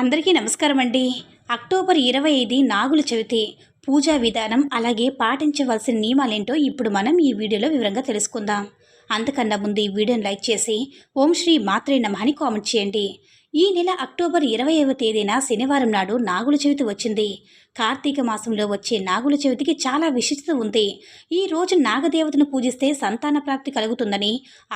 అందరికీ నమస్కారం అండి. అక్టోబర్ 25 నాగుల చవితి. పూజా విధానం అలాగే పాటించవలసిన నియమాలేంటో ఇప్పుడు మనం ఈ వీడియోలో వివరంగా తెలుసుకుందాం. అంతకన్నా ముందు ఈ వీడియోని లైక్ చేసి ఓం శ్రీ మాత్రే నమః అని కామెంట్ చేయండి. ఈ నెల అక్టోబర్ 20వ తేదీన శనివారం నాడు నాగుల చవితి వచ్చింది. కార్తీక మాసంలో వచ్చే నాగుల చవితికి చాలా విశిష్టత ఉంది. ఈ రోజు నాగదేవతను పూజిస్తే సంతాన ప్రాప్తి కలుగుతుందని,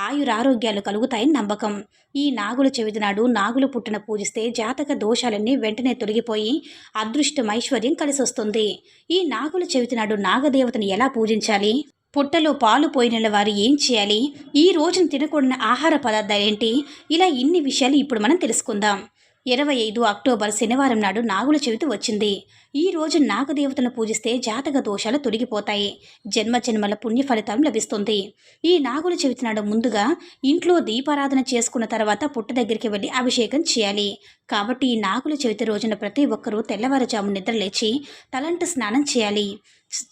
ఆయురారోగ్యాలు కలుగుతాయని నమ్మకం. ఈ నాగుల చవితి నాడు నాగుల పుట్టను పూజిస్తే జాతక దోషాలన్నీ వెంటనే తొలగిపోయి అదృష్టం ఐశ్వర్యం కలిసొస్తుంది. ఈ నాగుల చవితి నాడు నాగదేవతను ఎలా పూజించాలి, పుట్టలో పాలు పోయిన వారు ఏం చేయాలి, ఈ రోజున తినకూడని ఆహార పదార్థాలేంటి, ఇలా ఇన్ని విషయాలు ఇప్పుడు మనం తెలుసుకుందాం. 25 అక్టోబర్ శనివారం నాడు నాగుల చవితి వచ్చింది. ఈ రోజు నాగదేవతను పూజిస్తే జాతక దోషాలు తొలగిపోతాయి, జన్మజన్మల పుణ్య ఫలితం లభిస్తుంది. ఈ నాగుల చవితి నాడు ముందుగా ఇంట్లో దీపారాధన చేసుకున్న తర్వాత పుట్ట దగ్గరికి వెళ్ళి అభిషేకం చేయాలి. కాబట్టి ఈ నాగుల చవితి రోజున ప్రతి ఒక్కరూ తెల్లవారుజాము నిద్రలేచి తలంటు స్నానం చేయాలి.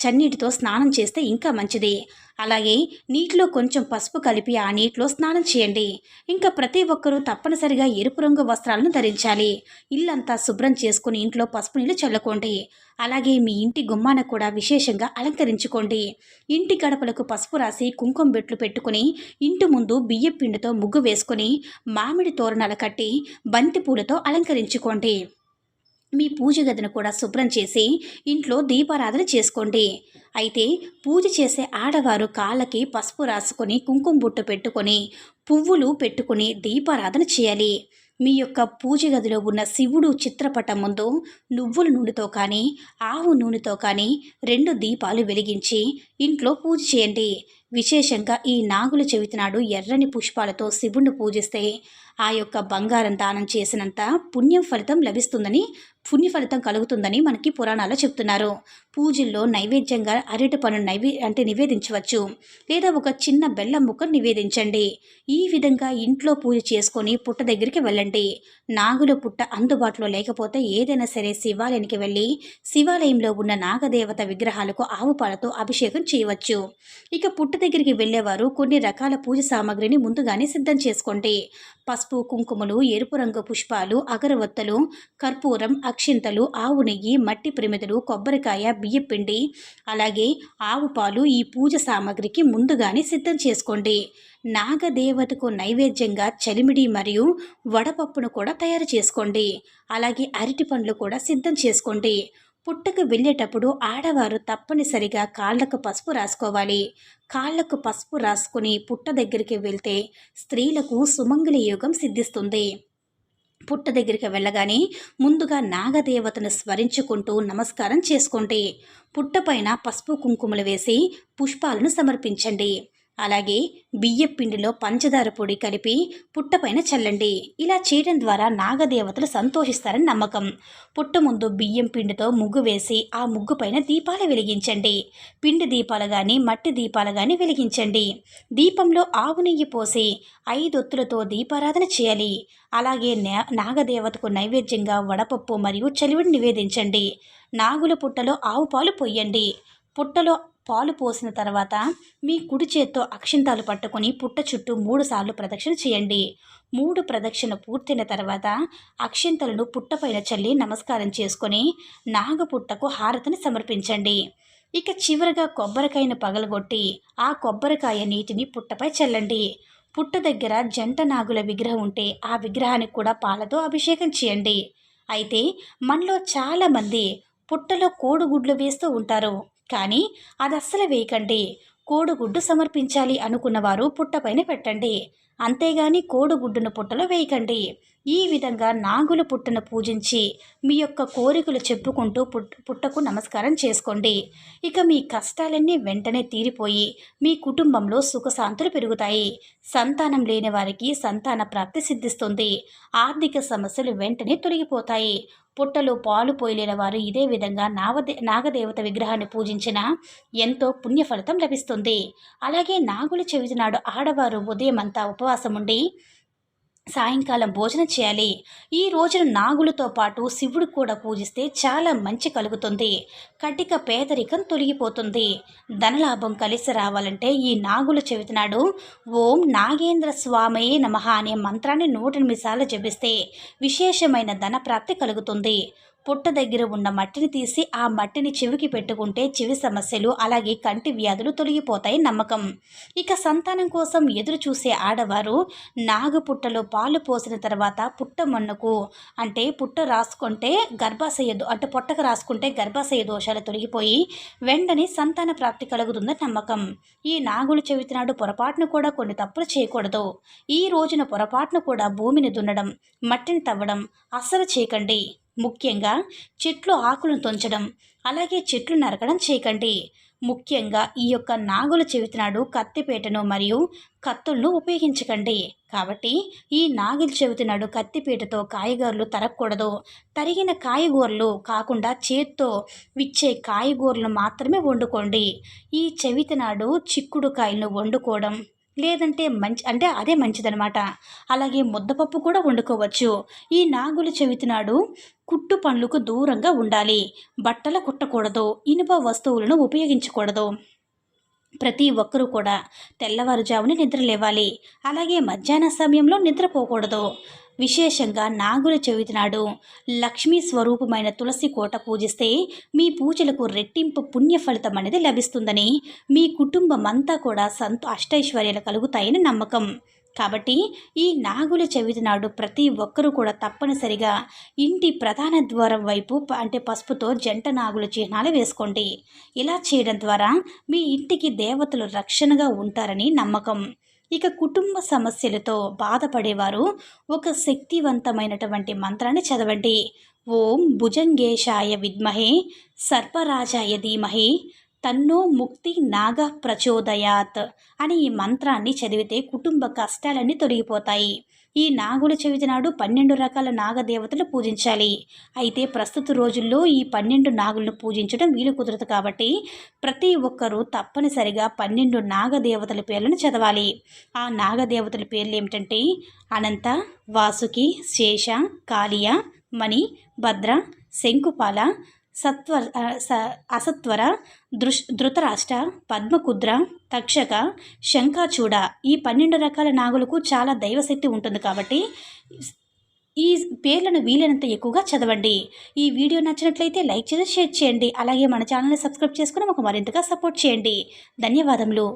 చన్నీటితో స్నానం చేస్తే ఇంకా మంచిది. అలాగే నీటిలో కొంచెం పసుపు కలిపి ఆ నీటిలో స్నానం చేయండి. ఇంకా ప్రతి ఒక్కరూ తప్పనిసరిగా ఎరుపు రంగు వస్త్రాలను ధరించాలి. ఇల్లంతా శుభ్రం చేసుకుని ఇంట్లో పసుపు నీళ్ళు చల్లుకోండి. అలాగే మీ ఇంటి గుమ్మాన కూడా విశేషంగా అలంకరించుకోండి. ఇంటి గడపలకు పసుపు రాసి కుంకుమ బెట్లు పెట్టుకుని ఇంటి ముందు బియ్యం పిండితో ముగ్గు వేసుకుని మామిడి తోరణాలు కట్టి బంతి పూలతో అలంకరించుకోండి. మీ పూజ గదిని కూడా శుభ్రం చేసి ఇంట్లో దీపారాధన చేసుకోండి. అయితే పూజ చేసే ఆడవారు కాళ్ళకి పసుపు రాసుకొని కుంకుమ బొట్టు పెట్టుకొని పువ్వులు పెట్టుకుని దీపారాధన చేయాలి. మీ యొక్క పూజ గదిలో ఉన్న శివుడు చిత్రపటం ముందు నువ్వుల నూనెతో కానీ ఆవు నూనెతో కానీ 2 దీపాలు వెలిగించి ఇంట్లో పూజ చేయండి. విశేషంగా ఈ నాగుల చవితి నాడు ఎర్రని పుష్పాలతో శివుణ్ణి పూజిస్తే ఆ యొక్క బంగారం దానం చేసినంత పుణ్య ఫలితం కలుగుతుందని మనకి పురాణాలు చెప్తున్నారు. పూజల్లో నైవేద్యంగా అరటి పను నివేదించవచ్చు, లేదా ఒక చిన్న బెల్లం ముక్క నివేదించండి. ఈ విధంగా ఇంట్లో పూజ చేసుకొని పుట్ట దగ్గరికి వెళ్ళండి. నాగుల పుట్ట అందుబాటులో లేకపోతే ఏదైనా సరే శివాలయానికి వెళ్ళి శివాలయంలో ఉన్న నాగదేవత విగ్రహాలకు ఆవు పాలతో అభిషేకం చేయవచ్చు. ఇక పుట్ట దగ్గరికి వెళ్ళేవారు కొన్ని రకాల పూజ సామాగ్రిని ముందుగానే సిద్ధం చేసుకోండి. పసుపు, కుంకుమలు, ఎరుపు రంగు పుష్పాలు, అగరవత్తలు, కర్పూరం, అక్షింతలు, ఆవు నెయ్యి, మట్టి ప్రమిదలు, కొబ్బరికాయ, బియ్యపిండి, అలాగే ఆవు పాలు ఈ పూజ సామాగ్రికి ముందుగానే సిద్ధం చేసుకోండి. నాగదేవతకు నైవేద్యంగా చలిమిడి మరియు వడపప్పును కూడా తయారు చేసుకోండి. అలాగే అరటి పండ్లు కూడా సిద్ధం చేసుకోండి. పుట్టకు వెళ్ళేటప్పుడు ఆడవారు తప్పనిసరిగా కాళ్లకు పసుపు రాసుకోవాలి. కాళ్లకు పసుపు రాసుకుని పుట్ట దగ్గరికి వెళ్తే స్త్రీలకు సుమంగళి యోగం సిద్ధిస్తుంది. పుట్ట దగ్గరికి వెళ్ళగానే ముందుగా నాగదేవతను స్మరించుకుంటూ నమస్కారం చేసుకోండి. పుట్టపైన పసుపు కుంకుమలు వేసి పుష్పాలను సమర్పించండి. అలాగే బియ్యం పిండిలో పంచదార పొడి కలిపి పుట్టపైన చల్లండి. ఇలా చేయడం ద్వారా నాగదేవతలు సంతోషిస్తారని నమ్మకం. పుట్ట ముందు బియ్యం పిండితో ముగ్గు వేసి ఆ ముగ్గు పైన దీపాలు వెలిగించండి. పిండి దీపాలు కానీ మట్టి దీపాలు కానీ వెలిగించండి. దీపంలో ఆవు నెయ్యి పోసి 5 ఒత్తులతో దీపారాధన చేయాలి. అలాగే నాగదేవతకు నైవేద్యంగా వడపప్పు మరియు చలివిడి నివేదించండి. నాగుల పుట్టలో ఆవు పాలు పొయ్యండి. పుట్టలో పాలు పోసిన తర్వాత మీ కుడి చేత్తో అక్షింతాలు పట్టుకొని పుట్ట చుట్టూ 3 సార్లు ప్రదక్షిణ చేయండి. 3 ప్రదక్షిణ పూర్తయిన తర్వాత అక్షింతలను పుట్టపైన చల్లి నమస్కారం చేసుకొని నాగపుట్టకు హారతిని సమర్పించండి. ఇక చివరగా కొబ్బరికాయను పగలగొట్టి ఆ కొబ్బరికాయ నీటిని పుట్టపై చల్లండి. పుట్ట దగ్గర జంట నాగుల విగ్రహం ఉంటే ఆ విగ్రహానికి కూడా పాలతో అభిషేకం చేయండి. అయితే మనలో చాలామంది పుట్టలో కోడిగుడ్లు వేస్తూ ఉంటారు, కానీ అది అస్సలు వేయకండి. కోడిగుడ్డు సమర్పించాలి అనుకున్నవారు పుట్టపైన పెట్టండి, అంతేగాని కోడిగుడ్డును పుట్టలో వేయకండి. ఈ విధంగా నాగుల పుట్టను పూజించి మీ యొక్క కోరికలు చెప్పుకుంటూ పుట్టకు నమస్కారం చేసుకోండి. ఇక మీ కష్టాలన్నీ వెంటనే తీరిపోయి మీ కుటుంబంలో సుఖశాంతులు పెరుగుతాయి. సంతానం లేని వారికి సంతాన ప్రాప్తి సిద్ధిస్తుంది. ఆర్థిక సమస్యలు వెంటనే తొలగిపోతాయి. పుట్టలో పాలు పోయలేని వారు ఇదే విధంగా నాగదేవత విగ్రహాన్ని పూజించిన ఎంతో పుణ్య ఫలితం లభిస్తుంది. అలాగే నాగుల చవితి నాడు ఆడవారు ఉదయం అంతా ఉపవాసం ఉండి సాయంకాలం భోజనం చేయాలి. ఈ రోజున నాగులతో పాటు శివుడు కూడా పూజిస్తే చాలా మంచి కలుగుతుంది. కటిక పేదరికం తొలగిపోతుంది. ధనలాభం కలిసి రావాలంటే ఈ నాగుల చవితి నాడు ఓం నాగేంద్ర స్వామయే నమః అనే మంత్రాన్ని 108 సార్లు జపిస్తే విశేషమైన ధన ప్రాప్తి కలుగుతుంది. పుట్ట దగ్గర ఉన్న మట్టిని తీసి ఆ మట్టిని చెవికి పెట్టుకుంటే చెవి సమస్యలు అలాగే కంటి వ్యాధులు తొలగిపోతాయి నమ్మకం. ఇక సంతానం కోసం ఎదురు చూసే ఆడవారు నాగు పుట్టలో పాలు పోసిన తర్వాత పుట్ట మన్నుకు అంటే పుట్ట రాసుకుంటే అంటే పొట్టకు రాసుకుంటే గర్భాశయ దోషాలు తొలగిపోయి వెంటనే సంతాన ప్రాప్తి కలుగుతుందని నమ్మకం. ఈ నాగుల చవితి నాడు పొరపాటును కూడా కొన్ని తప్పులు చేయకూడదు. ఈ రోజున పొరపాటును కూడా భూమిని దున్నడం, మట్టిని తవ్వడం అస్సలు చేయకండి. ముఖ్యంగా చెట్లు ఆకులను తుంచడం అలాగే చెట్లు నరకడం చేయకండి. ముఖ్యంగా ఈ యొక్క నాగుల చవితి నాడు కత్తిపీటను మరియు కత్తులను ఉపయోగించకండి. కాబట్టి ఈ నాగుల చవితి నాడు కత్తిపీటతో కాయగూరలు తరగకూడదు. తరిగిన కాయగూరలు కాకుండా చేత్తో విచ్చే కాయగూరలను మాత్రమే వండుకోండి. ఈ చవితి నాడు చిక్కుడు కాయలను వండుకోవడం లేదంటే అదే మంచిదనమాట. అలాగే ముద్దపప్పు కూడా వండుకోవచ్చు. ఈ నాగుల చవితి నాడు కుట్టు పనులకు దూరంగా ఉండాలి. బట్టలు కుట్టకూడదు. ఇనుప వస్తువులను ఉపయోగించకూడదు. ప్రతి ఒక్కరూ కూడా తెల్లవారుజామున నిద్ర లేవాలి. అలాగే మధ్యాహ్న సమయంలో నిద్రపోకూడదు. విశేషంగా నాగుల చవితి నాడు లక్ష్మీ స్వరూపమైన తులసి కోట పూజిస్తే మీ పూజలకు రెట్టింపు పుణ్య ఫలితం అనేది లభిస్తుందని, మీ కుటుంబం అంతా కూడా అష్టైశ్వర్యాలు కలుగుతాయని నమ్మకం. కాబట్టి ఈ నాగుల చవితి నాడు ప్రతి ఒక్కరూ కూడా తప్పనిసరిగా ఇంటి ప్రధాన ద్వారం వైపు పసుపుతో జంట నాగుల చిహ్నాలు వేసుకోండి. ఇలా చేయడం ద్వారా మీ ఇంటికి దేవతలు రక్షణగా ఉంటారని నమ్మకం. ఇక కుటుంబ సమస్యలతో బాధపడేవారు ఒక శక్తివంతమైనటువంటి మంత్రాన్ని చదవండి. ఓం భుజంగేశాయ విద్మహే సర్పరాజాయ ధీమహి తన్నో ముక్తి నాగ ప్రచోదయాత్ అని ఈ మంత్రాన్ని చదివితే కుటుంబ కష్టాలన్నీ తొలగిపోతాయి. ఈ నాగుల చవితి నాడు 12 రకాల నాగదేవతలు పూజించాలి. అయితే ప్రస్తుత రోజుల్లో ఈ 12 నాగులను పూజించడం వీలు కుదరదు. కాబట్టి ప్రతి ఒక్కరూ తప్పనిసరిగా 12 నాగదేవతల పేర్లను చదవాలి. ఆ నాగదేవతల పేర్లు ఏమిటంటే అనంత, వాసుకి, శేష, కాళియ, మణి, భద్ర, శంకుపాల, అసత్వర, ధృతరాష్ట్ర, పద్మకుద్ర, తక్షక, శంఖాచూడ ఈ 12 రకాల నాగులకు చాలా దైవశక్తి ఉంటుంది. కాబట్టి ఈ పేర్లను వీలైనంత ఎక్కువగా చదవండి. ఈ వీడియో నచ్చినట్లయితే లైక్ చేసి షేర్ చేయండి. అలాగే మన ఛానల్ని సబ్స్క్రైబ్ చేసుకుని మాకు మరింతగా సపోర్ట్ చేయండి. ధన్యవాదములు.